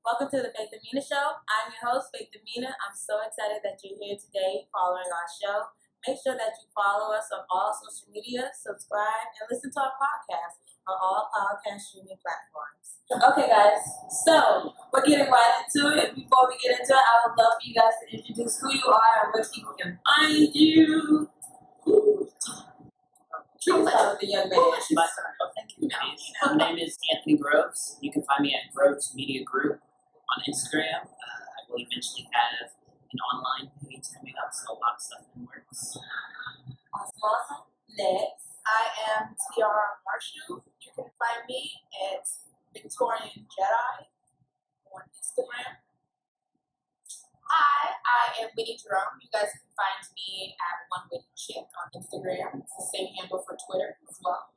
Welcome to the Faith Amina Show. I'm your host, Faith Amina. I'm so excited that you're here today following our show. Make sure that you follow us on all social media, subscribe, and listen to our podcast on all podcast streaming platforms. Okay, guys, so we're getting right into it. Before we get into it, I would love for you guys to introduce who you are and where people can find you. The young man. Thank you. My name is Anthony Groves. You can find me at Groves Media Group on Instagram. I will eventually have an online page coming up, so a lot of stuff in the works. Awesome. Next. I am Tiara Marshu. You can find me at Victorian Jedi on Instagram. Hi, I am Winnie Jerome. You guys can find me at One Winnie Chick on Instagram. It's the same handle for Twitter as well.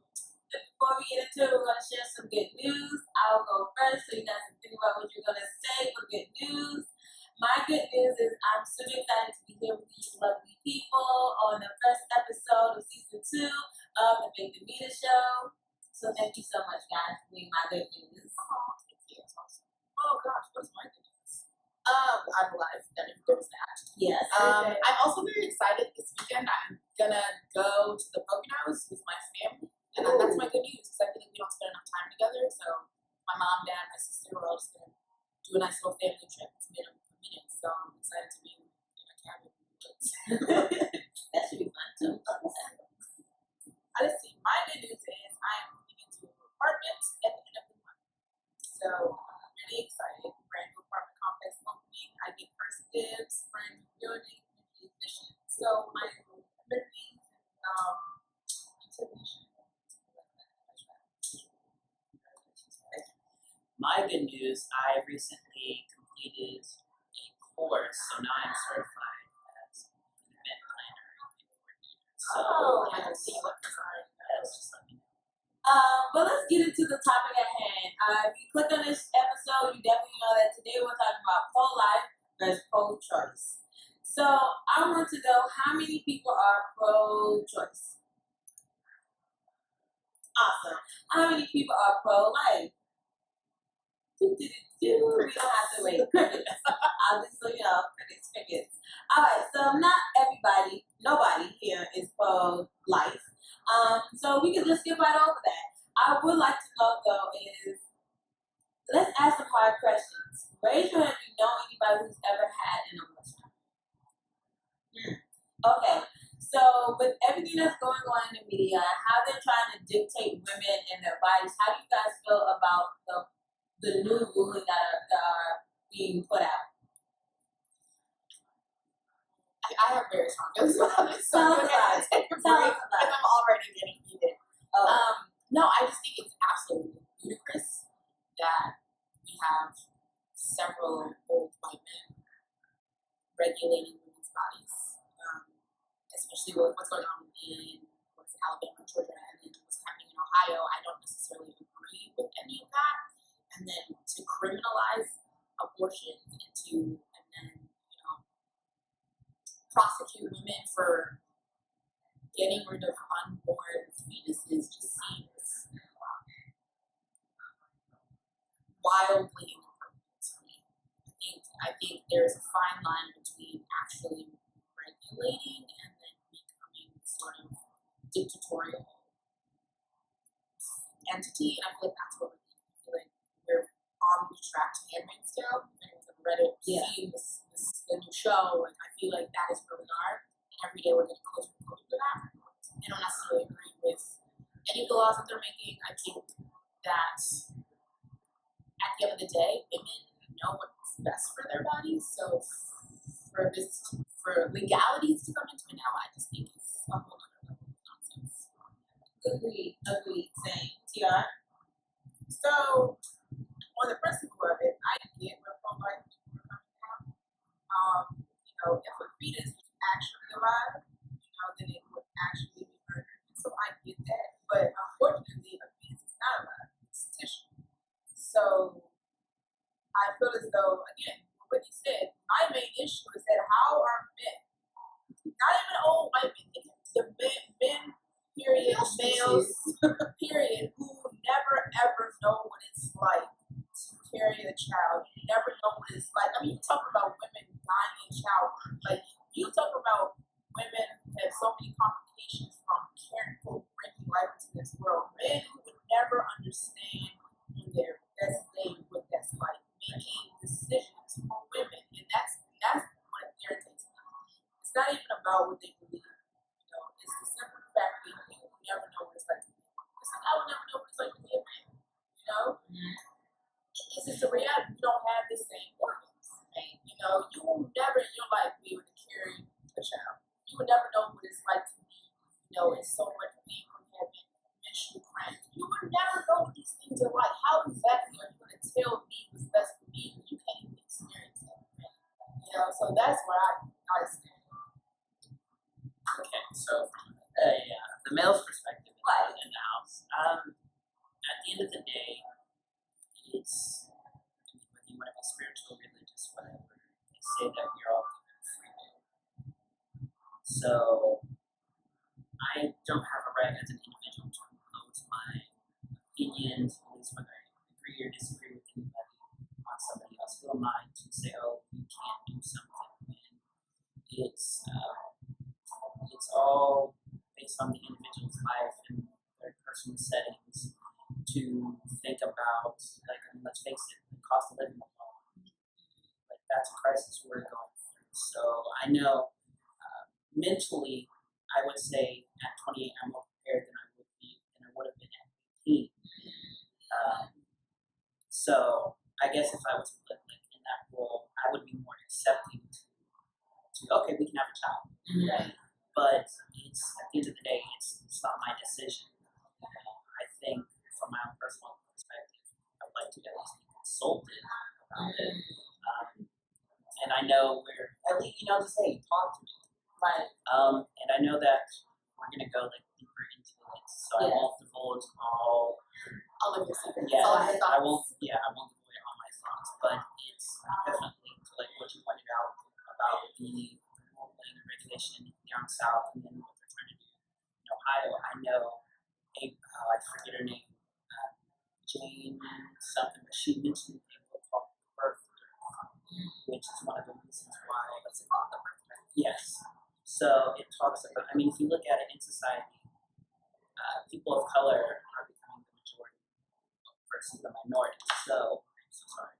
Before we get into it, we're going to share some good news. I'll go first so you guys can think about what you're going to say for good news. My good news is I'm super excited to be here with these lovely people on the first episode of season 2 of the Faith Amina Show. So thank you so much, guys, for being my good news. Oh, thank you. That's awesome. Oh gosh, what's my good news? I'm alive. That there was that. Yes. I'm also very excited this weekend. I'm gonna go to the Poconos with my family, and that's my good news because I feel like we don't spend enough time together. So my mom, dad, my sister, we're all just gonna do a nice little family trip. It's been a minute, so I'm excited to be in a cabin. That should be fun too. Let's see. My good news is I'm moving into a new apartment at the end of the month. So I'm really excited. Brand new apartment complex opening. I get first dibs, brand new building, new addition. So my amenities My good news, I recently completed a course, so now I'm certified as an event planner and coordinator. So Oh, I can nice. see what that's just let me know. But let's get into the topic at hand. If you click on this episode, you definitely know that today we're talking about pro-life versus pro-choice. So I want to know how many people are pro-choice? Awesome. How many people are pro-life? We don't have to wait. Crickets. I'll just so you know, crickets. Alright, so not everybody, nobody here is pro-life. So we can just skip right over that. I would like to know though is, let's ask some hard questions. Raise your hand if you know anybody who's ever had an abortion. Okay, so with everything that's going on in the media, how they're trying to dictate women and their bodies, how do you guys feel about the new ruling that are being put out? I have very strong feelings about this. So Tell us about it. Tell us about because it. I'm already getting heated. Oh, No, I just think it's absolutely ludicrous that we have several old white men regulating women's bodies, especially with what's going on in Alabama, Georgia, and then what's happening in Ohio. I don't necessarily agree with any of that. And then to criminalize abortion and then prosecute women for getting rid of unborn fetuses just seems wildly inappropriate to me. I think there's a fine line between actually regulating and then becoming sort of dictatorial entity, and I feel like that's what we're doing. I feel like we're on the track to Handmaid's Tale. Anyone's ever read it, seen this the new show, and I feel like that is where we are. And every day we're getting closer and closer to that. I don't necessarily agree with any of the laws that they're making. I think that at the end of the day, women know what's best for their bodies. So for legalities to come into it now, I just think it's a whole other level of nonsense. agreed. Same. TR? So on the principle of it, I get where pro-life people are coming from. If a fetus actually arrived, then it would actually be murdered. So I get that. But unfortunately, a fetus is not alive. It's tissue. So I feel as though, again, what he said, my main issue is that how are men, not even old white men, the men, period, males, period, who never ever know what it's like to carry a child, never know what it's like. I mean, you talk about women dying in childbirth. Like, you talk about women who have so many complications from caring for bringing life into this world. Men who would never understand on their best day what that's like, making decisions for women, and that's what irritates me. It's not even about what they believe. You know, it's the simple fact that you will never know what it's like to be a man. It's like I will never know what it's like to be a man. You know, it's just a reality. You don't have the same organs. You know, you will never in your life be able to carry a child. You will never know what it's like to be, you know, in so much pain from having menstrual cramps. You will never know what these things are like. How exactly are you going to tell me what's best for me when you can't even experience it? You know, so that's where I stand. Okay, so the male's perspective in the house. At the end of the day, it's whether you want to be spiritual, religious, whatever. They say that we're all given free will. So I don't have a right as an individual to impose my opinions, at least whether I agree or disagree with anybody, on somebody else. Who am I to say, oh, you can't do something when it's all based on the individual's life and their personal settings to think about, like, I mean, let's face it, the cost of living alone. Like, that's a crisis we're going through. So I know mentally, I would say at 28, I'm more prepared than I would have been at 18. So I guess if I was like in that role, I would be more accepting to okay, we can have a child. Right. But it's at the end of the day, it's not my decision. I think from my own personal perspective, I would like to at least be consulted about it. And I know we're at least, just hey, talk to me. Right. And I know that we're gonna go like deeper into it, so I won't divulge all of your secrets. Yeah, All I your thoughts. won't give away all my thoughts, but it's definitely like what you pointed out about the ruling and regulation down south, and then what they're trying to do in Ohio. I know I forget her name, Jane something, but she mentioned a book called Birth, which is one of the reasons why. What's it called? The Birth. Yes. So it talks about. I mean, if you look at it in society, people of color are becoming the majority versus the minority. So, I'm so sorry.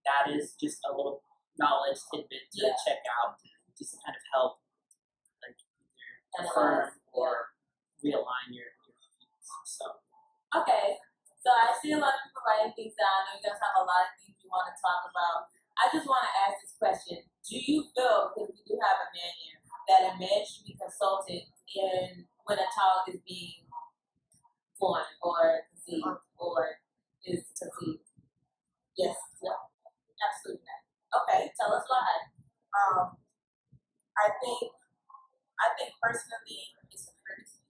That is just a little knowledge tidbit to check out, just to kind of help, like, either affirm or realign your views. So. Okay. So I see a lot of people writing things down. I know you guys have a lot of things you want to talk about. I just want to ask this question. Do you feel, because we do have a man here, that a man should be consulted in when a child is being born or conceived or is conceived? Yes. No. Absolutely not. Okay. Tell us why. I think personally it's a courtesy,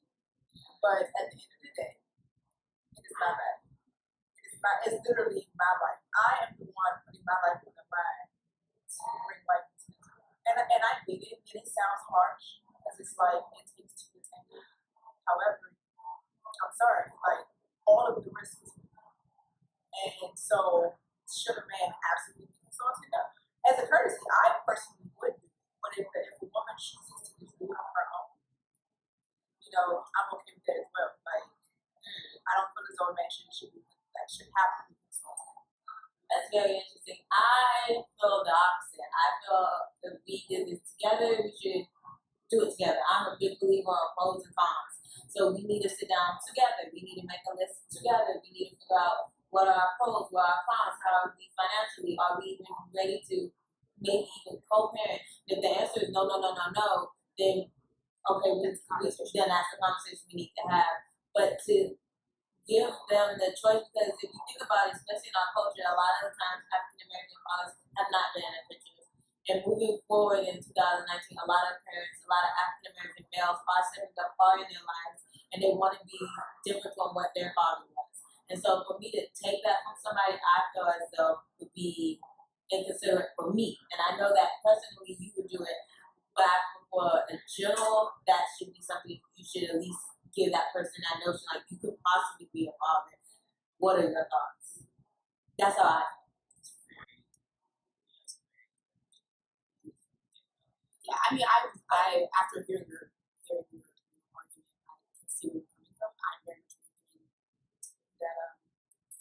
but at the end of the day, it is my life. It's literally my life. I am the one putting my life on the line to bring life into this world. And I get it, and it sounds harsh because it's like it takes two to tango. However, I'm sorry, like all of the risk is with me. And so should a man absolutely be consulted? No. As a courtesy, I personally would do it. But if a woman chooses to just do it on her own, I'm okay with that as well. Like, I don't feel as though a man should have to be consulted. That's very interesting. I feel the opposite. I feel if we did this together, we should do it together. I'm a big believer of pros and cons. So we need to sit down together. We need to make a list together. We need to figure out what are our pros, what are our cons, how are we financially, are we even ready to maybe even co-parent? If the answer is no, then okay, then that's the conversation we need to have. But to give them the choice, because if you think about it, especially in our culture, a lot of the times African American fathers have not been in pictures. And moving forward in 2019, a lot of parents, a lot of African American males are stepping up far in their lives, and they want to be different from what their father was. And so for me to take that from somebody, I feel as though would be inconsiderate for me. And I know that personally you would do it, but for a general, that should be something you should at least give that person that notion, like you could possibly be a father. What are your thoughts? That's all I mean, I after hearing your argument, I can see where you're coming from. I very much agree that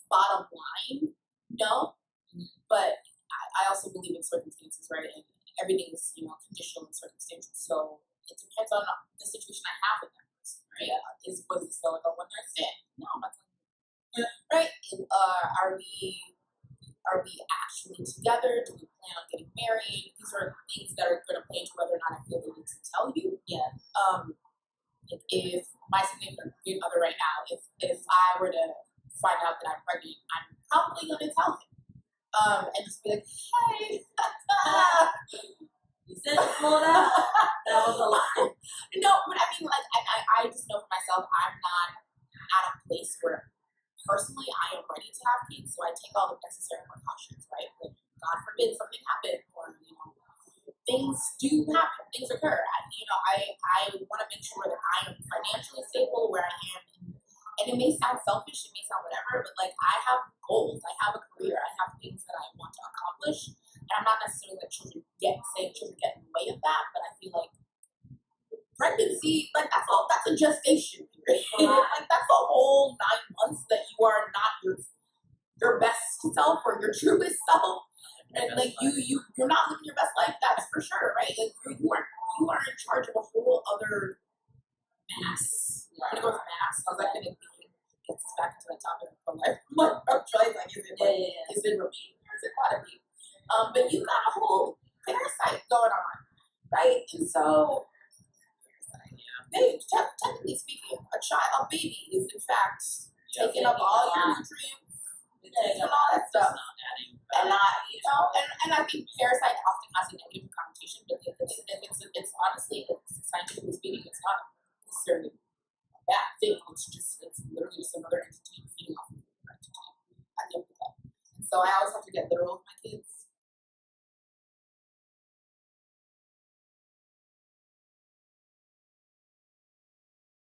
bottom line, no, but I also believe in circumstances, right? And everything is, conditional in circumstances. So it depends on the situation I have with that person, right? Was this like a one night stand? No, I'm not telling you. Right? Are we actually together? Do we plan on getting married? These are things that are going to play into whether or not I feel the need to tell you. Yeah. Like if my significant other right now, if I were to find out that I'm pregnant, I'm probably going to tell him. And just be like, hey, You said it, Florida. That was a lie. No, but I mean, like, I just know for myself, I'm not at a place where personally I am ready to have kids, so I take all the necessary precautions, right? Like, God forbid something happen, or things do happen, things occur. I want to make sure that I am financially stable where I am. And it may sound selfish, it may sound whatever, but like I have goals, I have a career, I have things that I want to accomplish. And I'm not necessarily like children get in the way of that, but I feel like pregnancy, like that's a gestation period. Like that's a whole 9 months that you are not your best self or your truest self. And like you're not living your best life, that's for sure, right? Like you are in charge of a whole other mass. I'm gonna go with mass. I was like, it gets us back into that topic of life. Of choice, like is it repeat or is it quality? But you got a whole parasite going on, right? And so technically speaking, a baby is in fact taking up all your nutrients, and all that stuff. And I think parasite often has a negative connotation, but it's honestly, scientifically speaking, it's not necessarily a bad thing. It's literally just another entity feeding off of another entity at the end of the day. And so I always have to get literal with my kids.